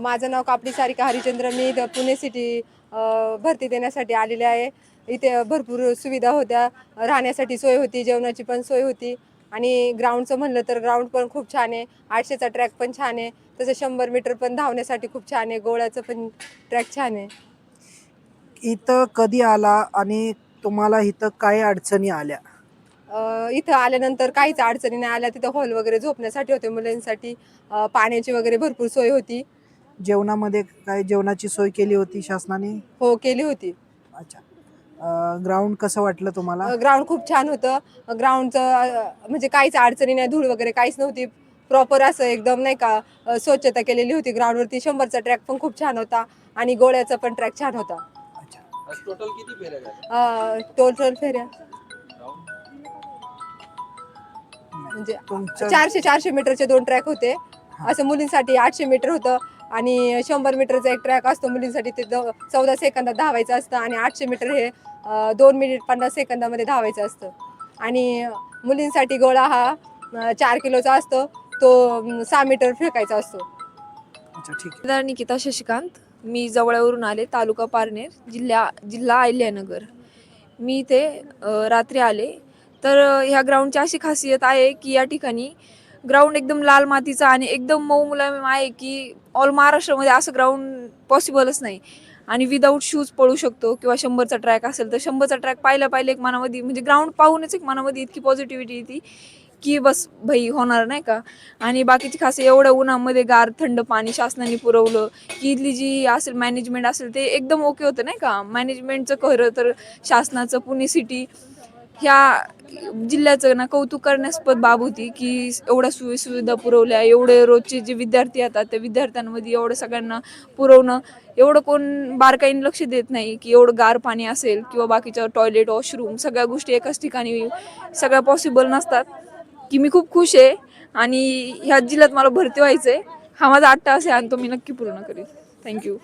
माझं नाव कापडी सारिका हरिचंद्र. मी इथं पुणे सिटी भरती देण्यासाठी आलेले आहे. इथे भरपूर सुविधा होत्या, राहण्यासाठी सोय होती, जेवणाची पण सोय होती आणि ग्राउंडचं म्हणलं तर ग्राउंड पण खूप छान आहे. 800चा ट्रॅक पण छान आहे. तसं 100 मीटर पण धावण्यासाठी खूप छान आहे. गोळ्याचं पण ट्रॅक छान आहे. इथं कधी आला आणि तुम्हाला इथं काय अडचणी आल्या? इथं आल्यानंतर काहीच अडचणी नाही आल्या. तिथं हॉल वगैरे झोपण्यासाठी होते मुलांसाठी. पाण्याची वगैरे भरपूर सोय होती. जेवणामध्ये काय जेवणाची सोय केली होती शासनाने? हो, केली होती. अच्छा. ग्राउंड कसं वाटलं तुम्हाला? ग्राउंड खूप छान होतं. ग्राउंडचं म्हणजे काहीच अडचणी नाही, धूळ वगैरे काहीच नव्हती. प्रॉपर असं एकदम नाही का स्वच्छता केलेली होती ग्राउंडवरती. 100चा ट्रॅक पण खूप छान होता आणि गोळ्याचा पण ट्रॅक छान होता. टोटल किती फेऱ्या झाल्या? टोटल फेऱ्या म्हणजे तुमचं 400 मीटरचे 2 ट्रॅक होते. असं मुलींसाठी 800 मीटर होतं आणि 100 मीटरचा एक ट्रॅक असतो मुलींसाठी. ते 14 सेकंदात धावायचं असतं आणि 800 मीटर हे 2 मिनिट 50 सेकंदामध्ये धावायचं असतं. आणि मुलींसाठी गोळा हा 4 किलोचा असतो. तो 6 मीटर फेकायचा असतो. अच्छा, ठीक आहे. निकिता शशिकांत. मी जवळवरून आले, तालुका पारनेर, जिल्हा अहिल्यानगर. मी इथे रात्री आले. तर ह्या ग्राउंडची अशी खासियत आहे की या ठिकाणी ग्राउंड एकदम लाल मातीचा आणि एकदम मऊ मुलायम आहे की ऑल महाराष्ट्रामध्ये असं ग्राउंड पॉसिबलच नाही. आणि विदाऊट शूज पळू शकतो किंवा 100चा ट्रॅक असेल तर 100चा ट्रॅक पाहिलं एक मनामध्ये म्हणजे ग्राउंड पाहूनच एक मनामध्ये इतकी पॉझिटिव्हिटी येते की बस भाई होणार नाही का. आणि बाकीची खास एवढं उन्हामध्ये गार थंड पाणी शासनाने पुरवलं की इथली जी असेल मॅनेजमेंट असेल ते एकदम ओके होतं नाही का. मॅनेजमेंटचं खरं तर शासनाचं पुणे सिटी ह्या जिल्ह्याचं ना कौतुक करण्यास्पद बाब होती की एवढ्या सोयीसुविधा पुरवल्या, एवढे रोजचे जे विद्यार्थी येतात त्या विद्यार्थ्यांमध्ये एवढं सगळ्यांना पुरवणं. एवढं कोण बारकाईने लक्ष देत नाही की एवढं गार पाणी असेल किंवा बाकीचं टॉयलेट वॉशरूम सगळ्या गोष्टी एकाच ठिकाणी सगळ्या पॉसिबल नसतात. की मी खूप खुश आहे आणि ह्या जिल्ह्यात मला भरती व्हायचं आहे. हा माझा 8 तास आहे आणि तो मी नक्की पूर्ण करेन. थँक्यू.